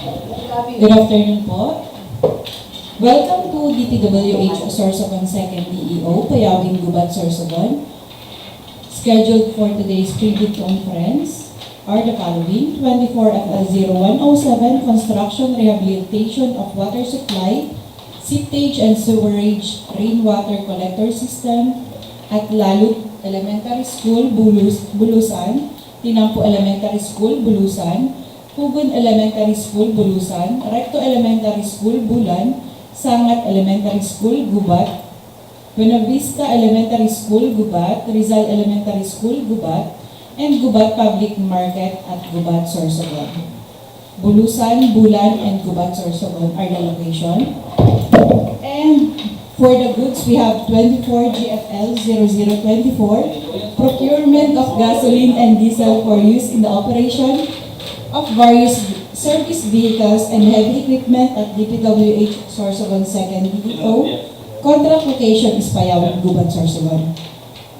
Good afternoon po. Welcome to DPWH Sorsogon 2nd DEO, Payawing Gubat Sorsogon. Scheduled for today's pre-bid conference are the following: 24FL0107, Construction Rehabilitation of Water Supply, Septage and Sewerage Rainwater Collector System at Lalud Elementary School, Bulusan, Tinampo Elementary School, Bulusan, Cogon Elementary School, Bulusan, Recto Elementary School, Bulan, Sangat Elementary School, Gubat, Buenavista Elementary School, Gubat, Rizal Elementary School, Gubat, and Gubat Public Market at Gubat, Sorsogon. Bulusan, Bulan, and Gubat, Sorsogon are the location. And for the goods, we have 24 GFL 0024, procurement of gasoline and diesel for use in the operation of various service vehicles and heavy equipment at DPWH Sorsogon 2nd DEO. Contract location is Payawing Gubat, Sorsogon.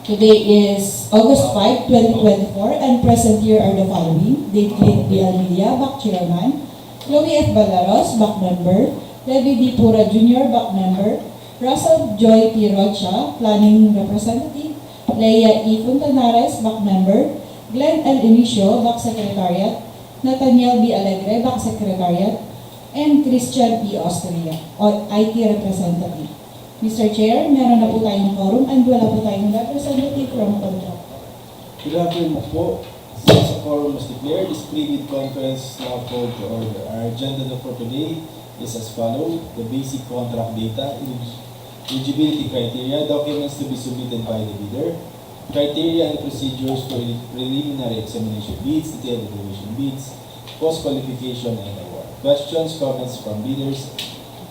Today is August 5, 2024, and present here are the following: Dave B. Almelia, back chairman; Chloe F. Balaros, back member; Levi D. Pura Jr., back member; Russell Joy P. Rocha, planning representative; Leia E. Fontanares, back member; Glenn L. Inicio, back secretariat; Nathaniel B. Alegre, back secretariat; and Christian P. Austria, IT representative. Mr. Chair, meron na po tayong quorum and wala po tayong representative from contract. Good afternoon po. Since a quorum was declared, this pre-bid conference is now called to order. Our agenda for today is as follows: the basic contract data, eligibility criteria, documents to be submitted by the bidder, criteria and procedures for preliminary examination bids, detailed evaluation bids, post-qualification and award. Questions, comments from bidders,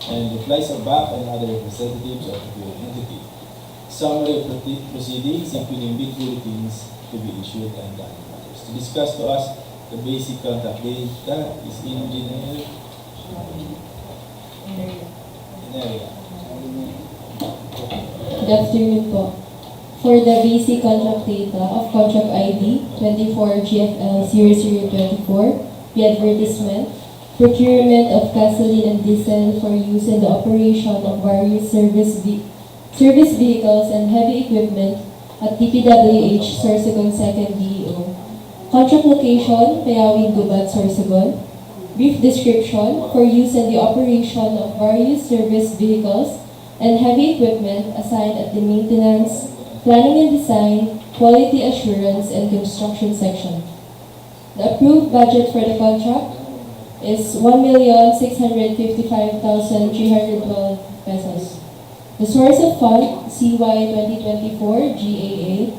and replies of BAC and other representatives of the entity. Summary of proceedings, including bid bulletins to be issued and other matters. To discuss to us the basic contract data is engineer. Good afternoon po. For the basic contract data of contract ID 24 GFL 0024, the advertisement, procurement of gasoline and diesel for use in the operation of various service vehicles and heavy equipment at DPWH Sorsogon 2nd DEO. Contract location, Payawing Gubat, Sorsogon. Brief description, for use in the operation of various service vehicles and heavy equipment assigned at the maintenance, planning and design, quality assurance, and construction section. The approved budget for the contract is 1,655,312 pesos. The source of fund, CY 2024 GAA.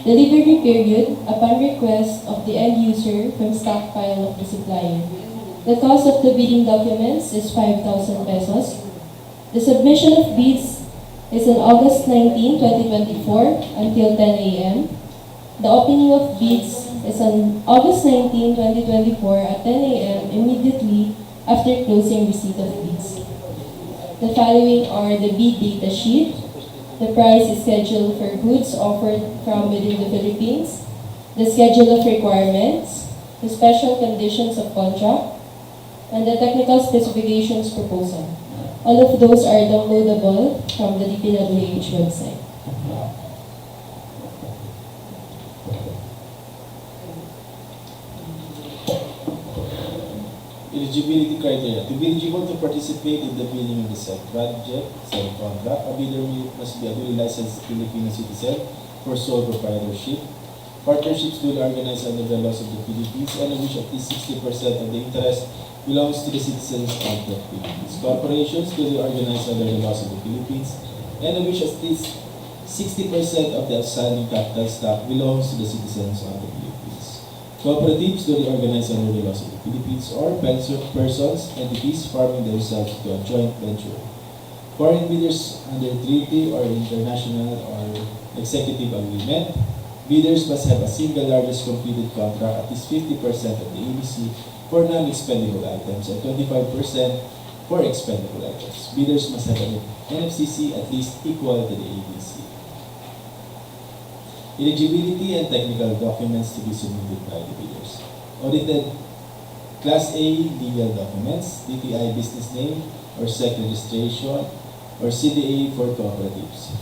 Delivery period, upon request of the end user from stockpile of the supplier. The cost of the bidding documents is 5,000 pesos. The submission of bids is on August 19, 2024 until 10 a.m. The opening of bids is on August 19, 2024 at 10 a.m. immediately after closing receipt of bids. The following are the bid data sheet. The price is scheduled for goods offered from within the Philippines, the schedule of requirements, the special conditions of contract, and the technical specifications proposal. All of those are downloadable from the DPWH website. Eligibility criteria. To be eligible to participate in the bidding of the said project, said contract, a bidder must be a duly licensed Filipino citizen for sole proprietorship, partnerships duly organized under the laws of the Philippines, and in which at least 60% of the interest belongs to the citizens of the Philippines. Corporations duly organized under the laws of the Philippines, and in which at least 60% of the outstanding capital stock belongs to the citizens of the Philippines. Cooperatives duly organized under the laws of the Philippines, or persons, entities forming themselves to a joint venture. Foreign bidders under treaty or international or executive agreement. Bidders must have a single largest completed contract, at least 50% of the ABC for non-expendable items and 25% for expendable items. Bidders must have an NFCC at least equal to the ABC. Eligibility and technical documents to be submitted by the bidders. Audited Class A, legal documents, DTI business name or SEC registration, or CDA for cooperatives.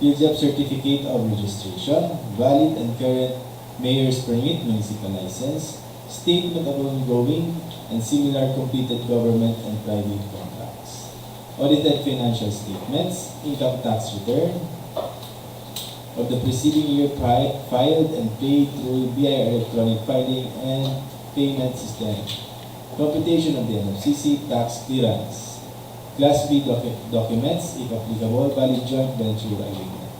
Field job certificate of registration, valid and current mayor's permit, municipal license, statement of ongoing and similar completed government and private contracts. Audited financial statements, income tax return of the preceding year filed and paid through BI electronic filing and payment system. Computation of the NFCC tax clearance. Class B documents, if applicable, valid joint venture agreement.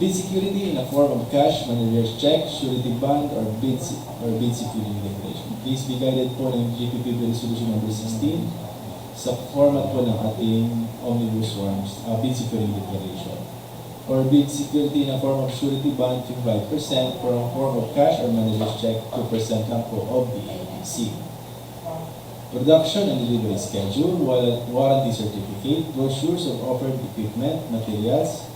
Bid security in a form of cash, manager's check, surety bond, or bid security declaration. Please be guided po ng GPPB Resolution number 16 sa format po ng ating Omnibus Forms, bid security declaration. Or bid security in a form of surety bond, 5%, for a form of cash or manager's check, 2% lang po of the ABC. Production and delivery schedule, warranty certificate, brochures of offered equipment, materials,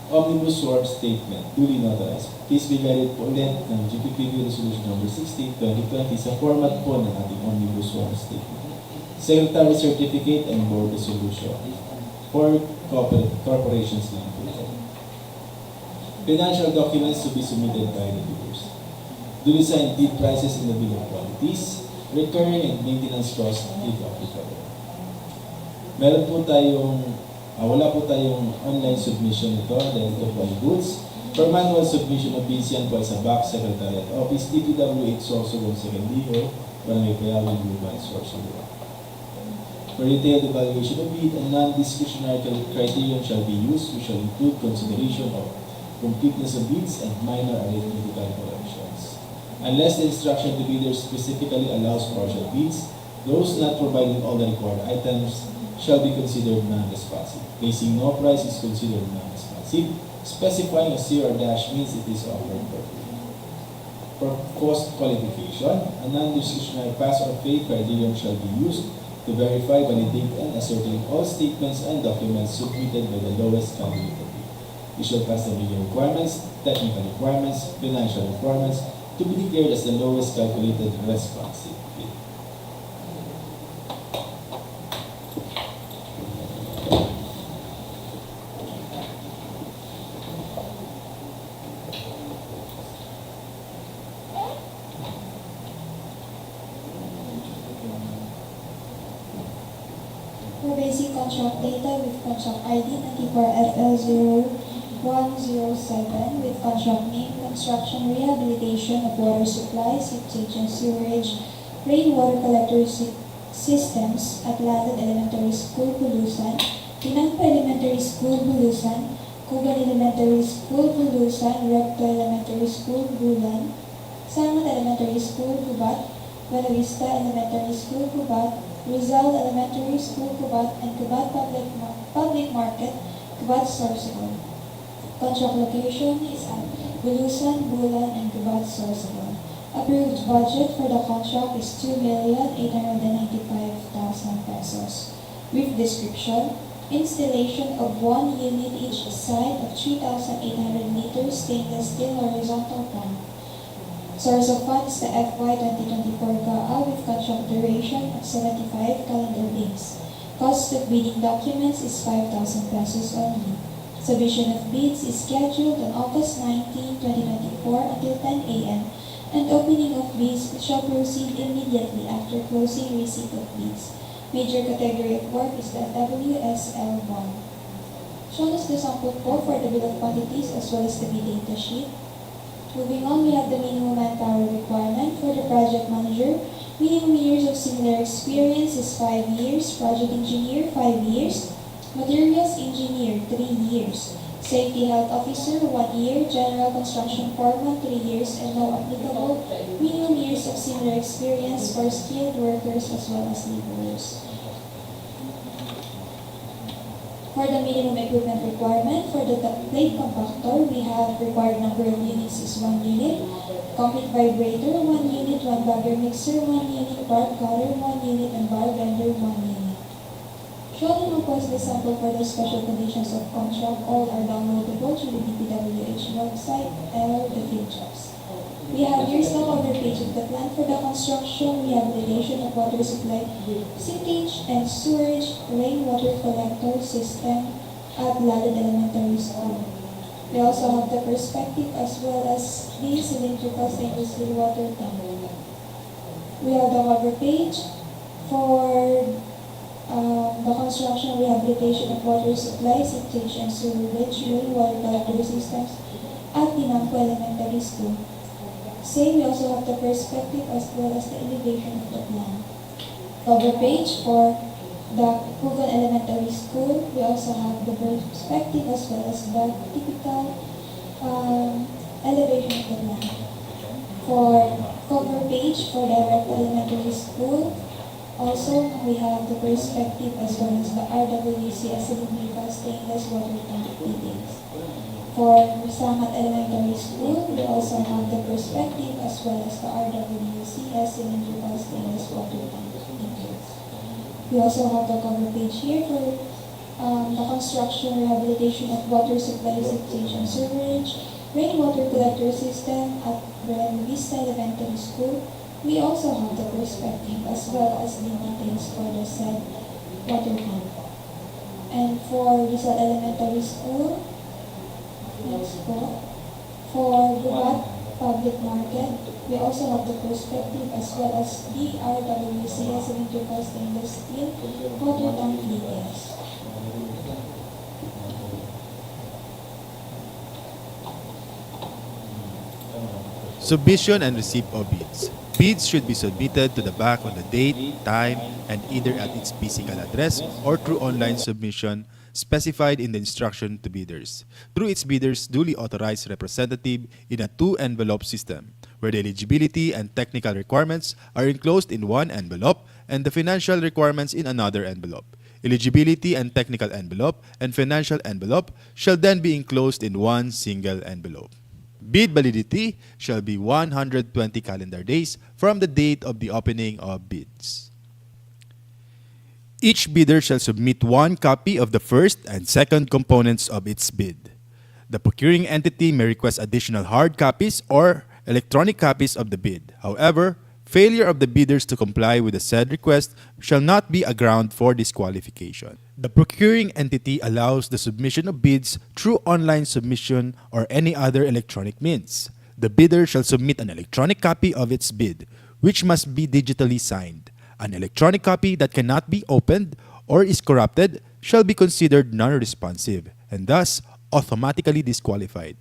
Omnibus Sword Statement, duly notarized. Please be guided po ulit ng GPPB Resolution number 16, 2020 sa format po ng ating Omnibus Sword Statement. Secretary Certificate and Board Resolution for corporations lang po. Financial documents to be submitted by the bidders. Duly signed bid prices in the bill of quantities, recurring and maintenance costs if applicable. Meron po tayong wala po tayong online submission nito dahil ito po ay goods. For manual submission of bids, yan po ay sa Back Secretariat Office, DPWH Sorsogon, Second DO, Barangay Payawin, Gubat, Sorsogon. For detailed evaluation of bid, a non-discretionary criterion shall be used, which shall include consideration of completeness of bids and minor arithmetical corrections. Unless the instruction to bidders specifically allows partial bids, those not providing all the required items shall be considered non-responsive. Placing no price is considered non-responsive. Specifying a C or dash means it is offered for free. For cost qualification, a non-discretionary pass or fail criterion shall be used to verify, validate, and ascertain all statements and documents submitted by the lowest calculated bid. It shall pass the legal requirements, technical requirements, financial requirements, to be declared as the lowest calculated responsive bid. For basic contract data with contract ID 94FL0107 with contract name, construction, rehabilitation of water supply, septage and sewerage, rainwater collector systems at Lalud Elementary School, Bulusan, Tinampo Elementary School, Bulusan, Cogon Elementary School, Bulusan, Recto Elementary School, Bulan, Sangat Elementary School, Gubat, Buenavista Elementary School, Gubat, Rizal Elementary School, Gubat, and Gubat Public Market, Gubat Sorsogon. Contract location is at Bulusan, Bulan, and Gubat Sorsogon. Approved budget for the contract is 2,895,000 pesos. Brief description: installation of 1 unit each side of 3,800 liters stainless steel horizontal tank. Source of funds, the FY 2024 GAA with contract duration of 75 calendar days. Cost of bidding documents is 5,000 pesos only. Submission of bids is scheduled on August 19, 2024 until 10 a.m. and opening of bids shall proceed immediately after closing receipt of bids. Major category of work is the WSL1. Shown is the sample po for the bill of quantities as well as the bid data sheet. Moving on, we have the minimum manpower requirement for the project manager. Minimum years of similar experience is 5 years, project engineer 5 years, materials engineer 3 years, safety health officer 1 year, general construction foreman 3 years, and no applicable minimum years of similar experience for skilled workers as well as laborers. For the minimum equipment requirement, for the plate compactor, we have required number of units is 1 unit, concrete vibrator 1 unit, 1 bagger mixer 1 unit, bar cutter 1 unit, and bar bender 1 unit. Shown and was the sample for the special conditions of contract. All are downloadable through the DPWH website or the field jobs. We have here's the cover page of the plan for the construction, rehabilitation of water supply, septage and sewerage rainwater collector system at Lalud Elementary School. We also have the perspective as well as the cylindrical stainless steel water tank. We have the cover page for the construction, rehabilitation of water supply, septage and sewerage rainwater collector systems at Tinampo Elementary School. Same, we also have the perspective as well as the elevation of the plan. Cover page for the Cogon Elementary School. We also have the perspective as well as the typical elevation of the plan. For cover page for the Recto Elementary School, also we have the perspective as well as the RWC cylindrical stainless water tank details. For Sangat Elementary School, we also have the perspective as well as the RWC cylindrical stainless water tank details. We also have the cover page here for the construction, rehabilitation of water supply, septage and sewerage, rainwater collector system at Buenavista Elementary School. We also have the perspective as well as the details for the said water tank. And for Rizal Elementary School, next po, for Gubat Public Market, we also have the perspective as well as the RWC cylindrical stainless steel water tank details. Submission and receipt of bids. Bids should be submitted to the back on the date, time, and either at its physical address or through online submission specified in the instruction to bidders, through its bidders' duly authorized representative in a two-envelope system, where the eligibility and technical requirements are enclosed in one envelope and the financial requirements in another envelope. Eligibility and technical envelope and financial envelope shall then be enclosed in one single envelope. Bid validity shall be 120 calendar days from the date of the opening of bids. Each bidder shall submit one copy of the first and second components of its bid. The procuring entity may request additional hard copies or electronic copies of the bid. However, failure of the bidders to comply with the said request shall not be a ground for disqualification. The procuring entity allows the submission of bids through online submission or any other electronic means. The bidder shall submit an electronic copy of its bid, which must be digitally signed. An electronic copy that cannot be opened or is corrupted shall be considered non-responsive and thus automatically disqualified.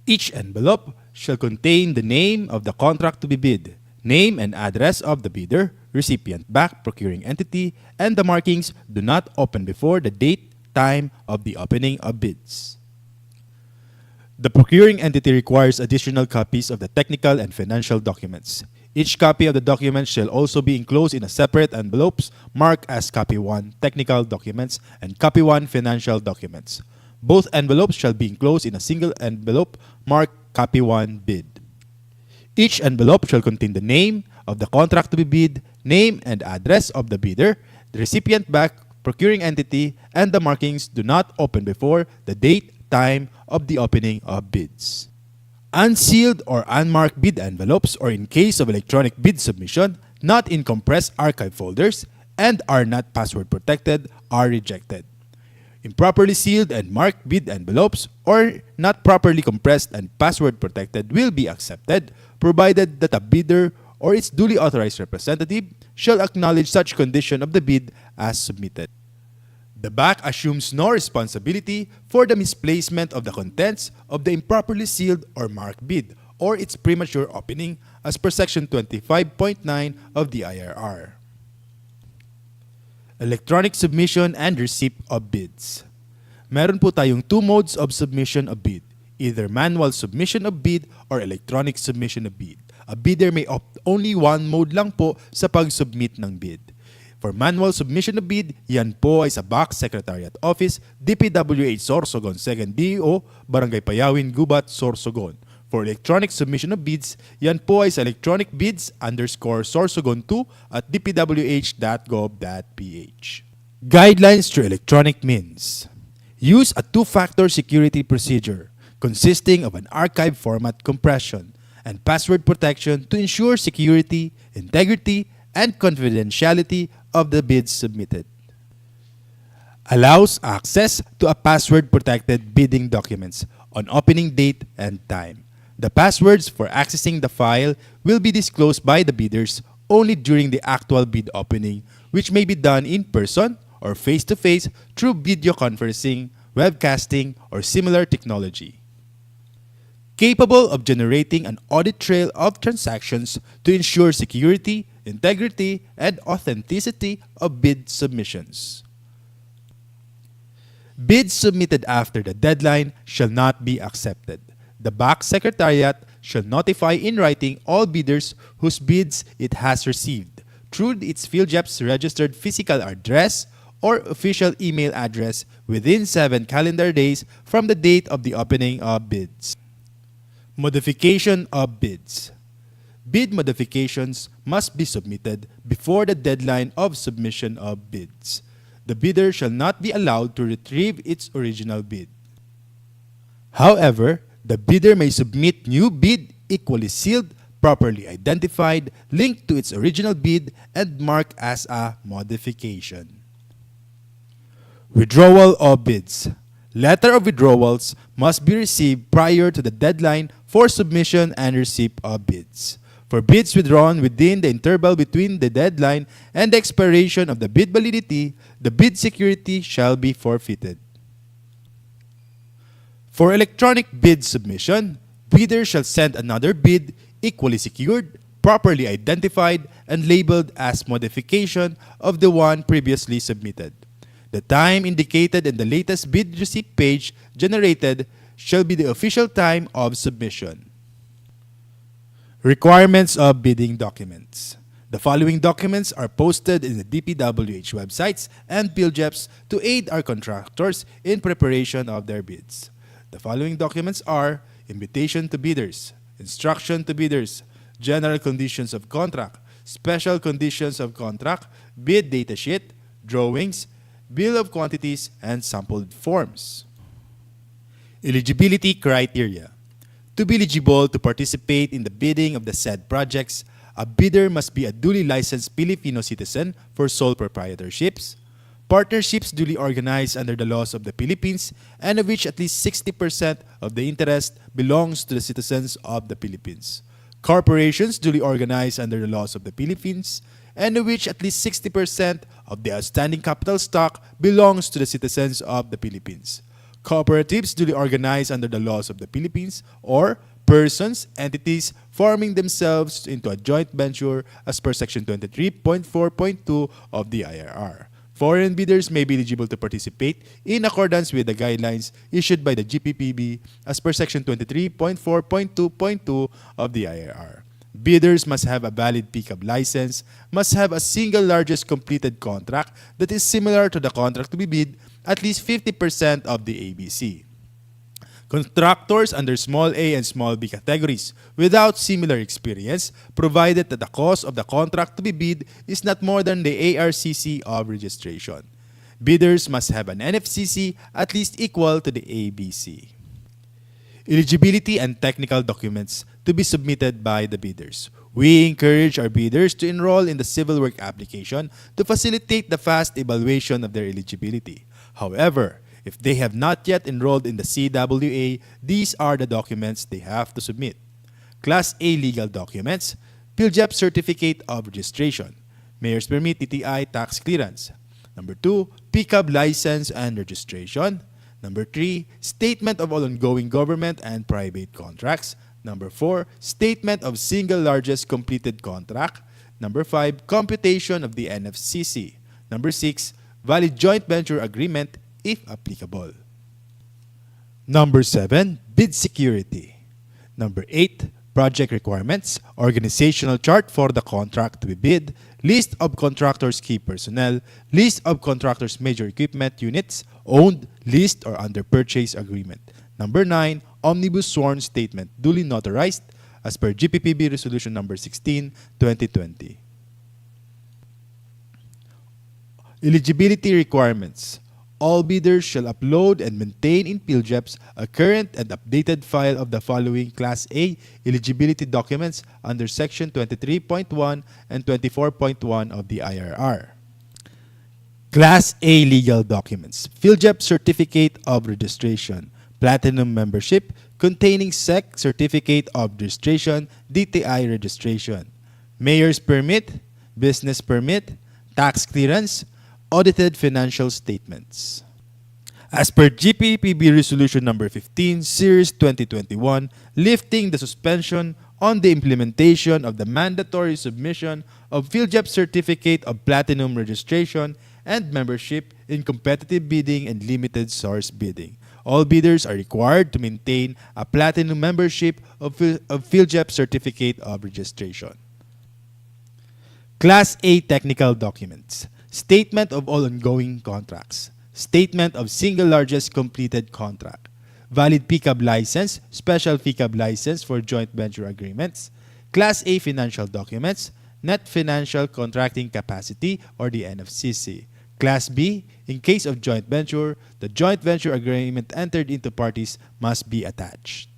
Each envelope shall contain the name of the contract to be bid, name and address of the bidder, recipient back procuring entity, and the markings "Do not open before the date, time of the opening of bids." The procuring entity requires additional copies of the technical and financial documents. Each copy of the document shall also be enclosed in a separate envelopes marked as Copy 1 Technical Documents and Copy 1 Financial Documents. Both envelopes shall be enclosed in a single envelope marked Copy 1 Bid. Each envelope shall contain the name of the contract to be bid, name and address of the bidder, the recipient back, procuring entity, and the markings "Do not open before the date, time of the opening of bids." Unsealed or unmarked bid envelopes, or in case of electronic bid submission, not in compressed archive folders and are not password protected, are rejected. Improperly sealed and marked bid envelopes or not properly compressed and password protected will be accepted, provided that a bidder or its duly authorized representative shall acknowledge such condition of the bid as submitted. The back assumes no responsibility for the misplacement of the contents of the improperly sealed or marked bid or its premature opening as per Section 25.9 of the IRR. Electronic submission and receipt of bids. Meron po tayong two modes of submission of bid, either manual submission of bid or electronic submission of bid. A bidder may opt only one mode lang po sa pag-submit ng bid. For manual submission of bid, yan po ay sa Box Secretariat Office, DPWH Sorsogon 2nd DEO, Barangay Payawin, Gubat, Sorsogon. For electronic submission of bids, yan po ay sa electronic bids_Sorsogon2 at dpwh.gov.ph. Guidelines through electronic means. Use a two-factor security procedure. consisting of an archive format compression and password protection to ensure security, integrity, and confidentiality of the bids submitted. Allows access to a password-protected bidding documents on opening date and time. The passwords for accessing the file will be disclosed by the bidders only during the actual bid opening, which may be done in person or face-to-face through video conferencing, webcasting, or similar technology. Capable of generating an audit trail of transactions to ensure security, integrity, and authenticity of bid submissions. Bids submitted after the deadline shall not be accepted. The BAC Secretariat shall notify in writing all bidders whose bids it has received through its PhilJEP's registered physical address or official email address within 7 calendar days from the date of the opening of bids. Modification of bids. Bid modifications must be submitted before the deadline of submission of bids. The bidder shall not be allowed to retrieve its original bid. However, the bidder may submit new bid equally sealed, properly identified, linked to its original bid, and marked as a modification. Withdrawal of bids. Letter of withdrawals must be received prior to the deadline for submission and receipt of bids. For bids withdrawn within the interval between the deadline and the expiration of the bid validity, the bid security shall be forfeited. For electronic bid submission, bidders shall send another bid equally secured, properly identified, and labeled as modification of the one previously submitted. The time indicated in the latest bid receipt page generated shall be the official time of submission. Requirements of bidding documents. The following documents are posted in the DPWH websites and PhilJEPs to aid our contractors in preparation of their bids. The following documents are invitation to bidders, instruction to bidders, general conditions of contract, special conditions of contract, bid datasheet, drawings, bill of quantities, and sampled forms. Eligibility criteria. To be eligible to participate in the bidding of the said projects, a bidder must be a duly licensed Filipino citizen for sole proprietorships, partnerships duly organized under the laws of the Philippines, and of which at least 60% of the interest belongs to the citizens of the Philippines, corporations duly organized under the laws of the Philippines, and of which at least 60% of the outstanding capital stock belongs to the citizens of the Philippines, cooperatives duly organized under the laws of the Philippines, or persons, entities forming themselves into a joint venture as per Section 23.4.2 of the IRR. Foreign bidders may be eligible to participate in accordance with the guidelines issued by the GPPB as per Section 23.4.2.2 of the IRR. Bidders must have a valid pickup license, must have a single largest completed contract that is similar to the contract to be bid, at least 50% of the ABC. Contractors under small a and small b categories without similar experience, provided that the cost of the contract to be bid is not more than the ARCC of registration. Bidders must have an NFCC at least equal to the ABC. Eligibility and technical documents to be submitted by the bidders. We encourage our bidders to enroll in the civil work application to facilitate the fast evaluation of their eligibility. However, if they have not yet enrolled in the CWA, these are the documents they have to submit. Class A legal documents, PhilJEP Certificate of Registration, Mayor's Permit TTI Tax Clearance. Number 2, Pickup License and Registration. Number 3, Statement of all ongoing government and private contracts. Number 4, Statement of single largest completed contract. Number 5, Computation of the NFCC. Number 6, Valid joint venture agreement if applicable. Number 7, bid security. Number 8, project requirements, organizational chart for the contract to be bid, list of contractors' key personnel, list of contractors' major equipment units, owned, leased, or under purchase agreement. Number 9, omnibus sworn statement duly notarized as per GPPB Resolution Number 16, 2020. Eligibility requirements. All bidders shall upload and maintain in PhilJeps a current and updated file of the following Class A eligibility documents under Section 23.1 and 24.1 of the IRR. Class A legal documents. PhilJeps Certificate of Registration. Platinum membership containing SEC Certificate of Registration, DTI registration. Mayor's permit, business permit, tax clearance, audited financial statements. As per GPPB Resolution Number 15, Series 2021, lifting the suspension on the implementation of the mandatory submission of PhilJeps Certificate of Platinum registration and membership in competitive bidding and limited source bidding. All bidders are required to maintain a platinum membership of PhilJeps Certificate of Registration. Class A technical documents. Statement of all ongoing contracts. Statement of single largest completed contract. Valid PCAB license, special PCAB license for joint venture agreements. Class A financial documents. Net financial contracting capacity or the NFCC. Class B, in case of joint venture, the joint venture agreement entered into parties must be attached.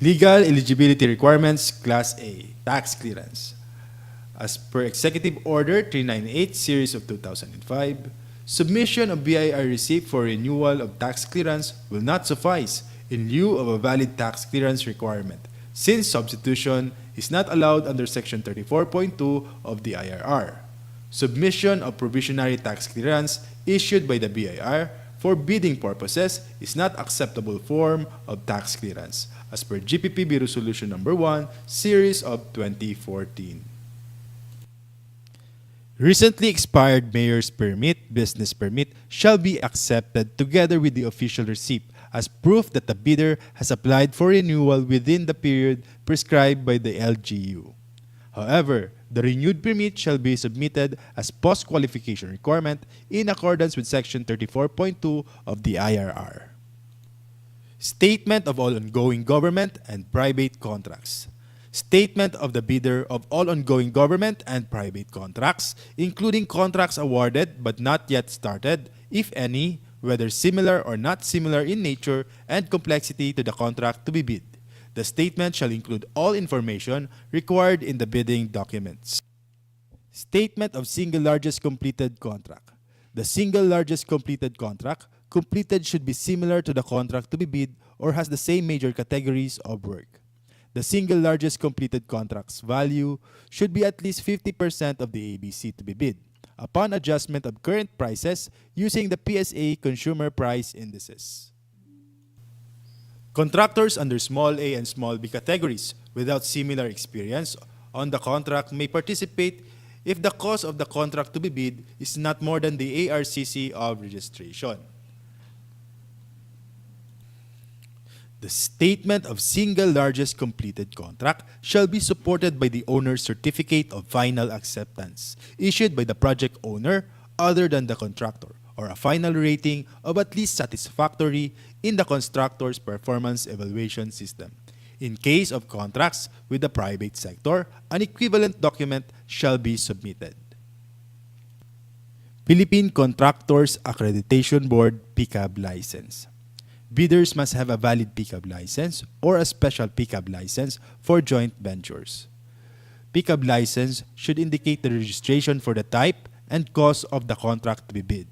Legal eligibility requirements, Class A, tax clearance. As per Executive Order 398, Series of 2005, submission of BIR receipt for renewal of tax clearance will not suffice in lieu of a valid tax clearance requirement, since substitution is not allowed under Section 34.2 of the IRR. Submission of provisionary tax clearance issued by the BIR for bidding purposes is not acceptable form of tax clearance, as per GPPB Resolution Number 1, Series of 2014. Recently expired mayor's permit, business permit, shall be accepted together with the official receipt as proof that the bidder has applied for renewal within the period prescribed by the LGU. However, the renewed permit shall be submitted as post-qualification requirement in accordance with Section 34.2 of the IRR. Statement of all ongoing government and private contracts. Statement of the bidder of all ongoing government and private contracts, including contracts awarded but not yet started, if any, whether similar or not similar in nature and complexity to the contract to be bid. The statement shall include all information required in the bidding documents. Statement of single largest completed contract. The single largest completed contract completed should be similar to the contract to be bid or has the same major categories of work. The single largest completed contract's value should be at least 50% of the ABC to be bid, upon adjustment of current prices using the PSA Consumer Price Indices. Contractors under small a and small b categories without similar experience on the contract may participate if the cost of the contract to be bid is not more than the ARCC of registration. The statement of single largest completed contract shall be supported by the owner's certificate of final acceptance, issued by the project owner other than the contractor, or a final rating of at least satisfactory in the constructor's performance evaluation system. In case of contracts with the private sector, an equivalent document shall be submitted. Philippine Contractors Accreditation Board PCAB license. Bidders must have a valid PCAB license or a special PCAB license for joint ventures. PCAB license should indicate the registration for the type and cost of the contract to be bid.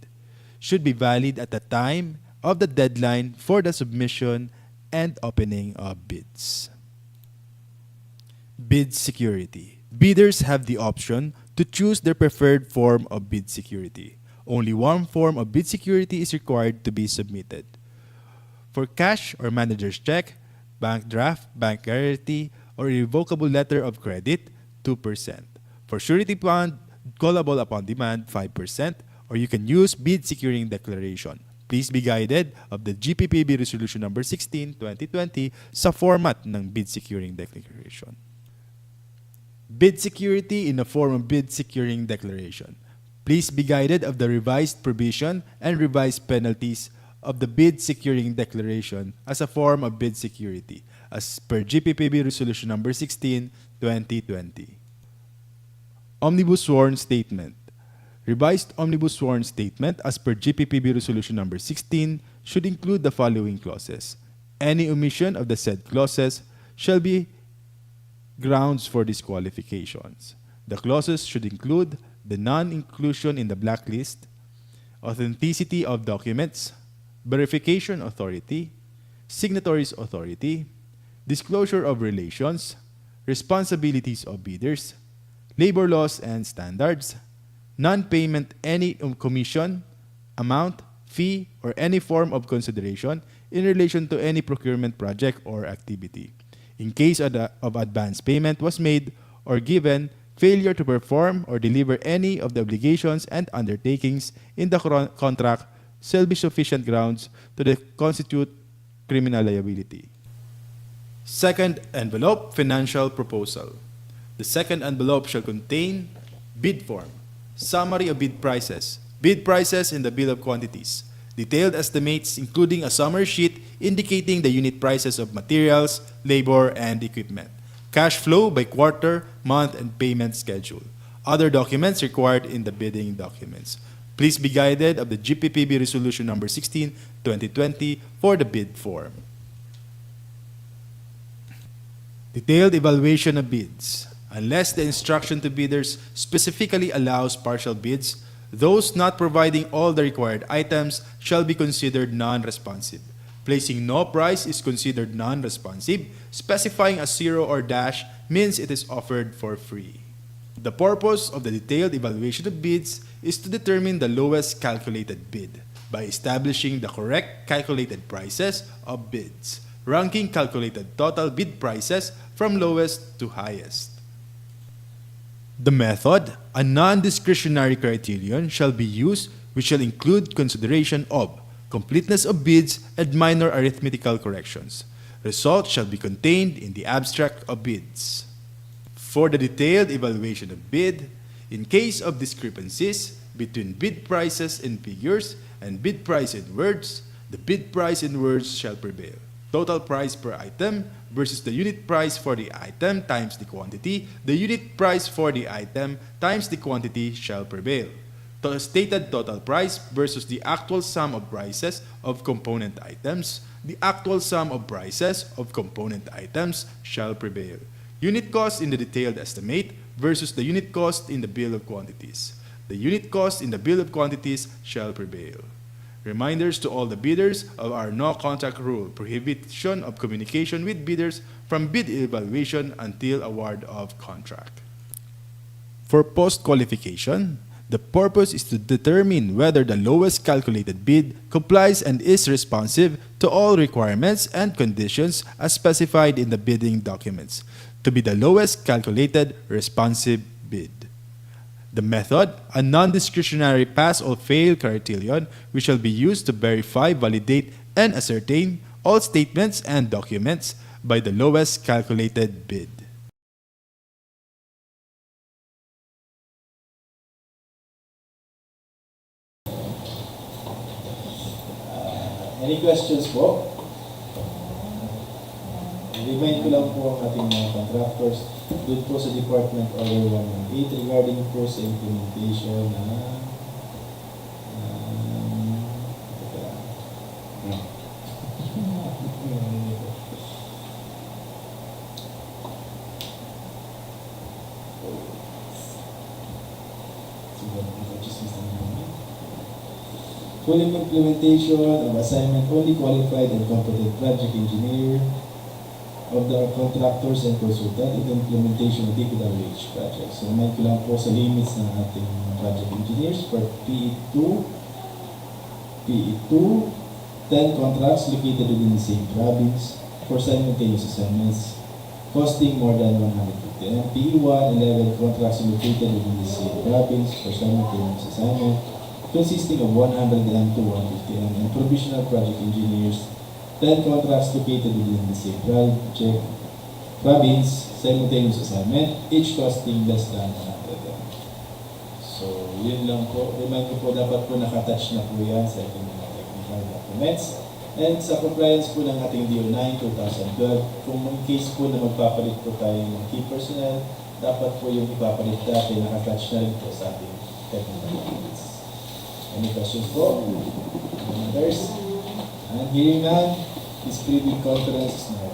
Should be valid at the time of the deadline for the submission and opening of bids. Bid security. Bidders have the option to choose their preferred form of bid security. Only one form of bid security is required to be submitted. For cash or manager's check, bank draft, bank guarantee, or irrevocable letter of credit, 2%. For surety bond, callable upon demand, 5%, or you can use bid securing declaration. Please be guided of the GPPB Resolution Number 16, 2020 sa format ng bid securing declaration. Bid security in the form of bid securing declaration. Please be guided of the revised provision and revised penalties of the bid securing declaration as a form of bid security as per GPPB Resolution Number 16, 2020. Omnibus Sworn Statement. Revised Omnibus Sworn Statement as per GPPB Resolution Number 16 should include the following clauses. Any omission of the said clauses shall be grounds for disqualifications. The clauses should include the non-inclusion in the blacklist, authenticity of documents, verification authority, signatories authority, disclosure of relations, responsibilities of bidders, labor laws and standards, non-payment any commission, amount, fee, or any form of consideration in relation to any procurement project or activity. In case of advance payment was made or given, failure to perform or deliver any of the obligations and undertakings in the contract shall be sufficient grounds to constitute criminal liability. Second envelope, financial proposal. The second envelope shall contain bid form, summary of bid prices in the bill of quantities, detailed estimates including a summary sheet indicating the unit prices of materials, labor, and equipment, cash flow by quarter, month, and payment schedule. Other documents required in the bidding documents. Please be guided of the GPPB Resolution Number 16, 2020 for the bid form. Detailed evaluation of bids. Unless the instruction to bidders specifically allows partial bids, those not providing all the required items shall be considered non-responsive. Placing no price is considered non-responsive. Specifying a zero or dash means it is offered for free. The purpose of the detailed evaluation of bids is to determine the lowest calculated bid by establishing the correct calculated prices of bids, ranking calculated total bid prices from lowest to highest. The method, a non-discretionary criterion, shall be used which shall include consideration of completeness of bids and minor arithmetical corrections. Results shall be contained in the abstract of bids. For the detailed evaluation of bid, in case of discrepancies between bid prices in figures and bid price in words, the bid price in words shall prevail. Total price per item versus the unit price for the item times the quantity, the unit price for the item times the quantity shall prevail. The stated total price versus the actual sum of prices of component items, the actual sum of prices of component items shall prevail. Unit cost in the detailed estimate versus the unit cost in the bill of quantities. The unit cost in the bill of quantities shall prevail. Reminders to all the bidders of our no-contact rule, prohibition of communication with bidders from bid evaluation until award of contract. For post-qualification, the purpose is to determine whether the lowest calculated bid complies and is responsive to all requirements and conditions as specified in the bidding documents, to be the lowest calculated responsive bid. The method, a non-discretionary pass or fail criterion, which shall be used to verify, validate, and ascertain all statements and documents by the lowest calculated bid. Any questions po? Remind ko lang po ang ating mga contractors doon po sa Department Order 118 regarding po sa implementation na full implementation of assignment only qualified and competent project engineer of the contractors and consultant in the implementation of DPWH projects. So, remind ko lang po sa limits ng ating project engineers for PE2, 10 contracts located within the same province for simultaneous assignments costing more than 150 M. PE1, 11 contracts located within the same province for simultaneous assignment consisting of 100 M to 150 M, and provisional project engineers 10 contracts located within the same project, province, simultaneous assignment, each costing less than 100 M. So, yun lang po. Remind ko po, dapat po nakatouch na po yan sa ating mga technical documents. And sa compliance po ng ating DO9 2012, kung in case po na magpapalit po tayo ng key personnel, dapat po yung ipapalit dati nakatouch na rin po sa ating technical documents. Any questions po? Any others? And hearing none, this pre-bid conference is now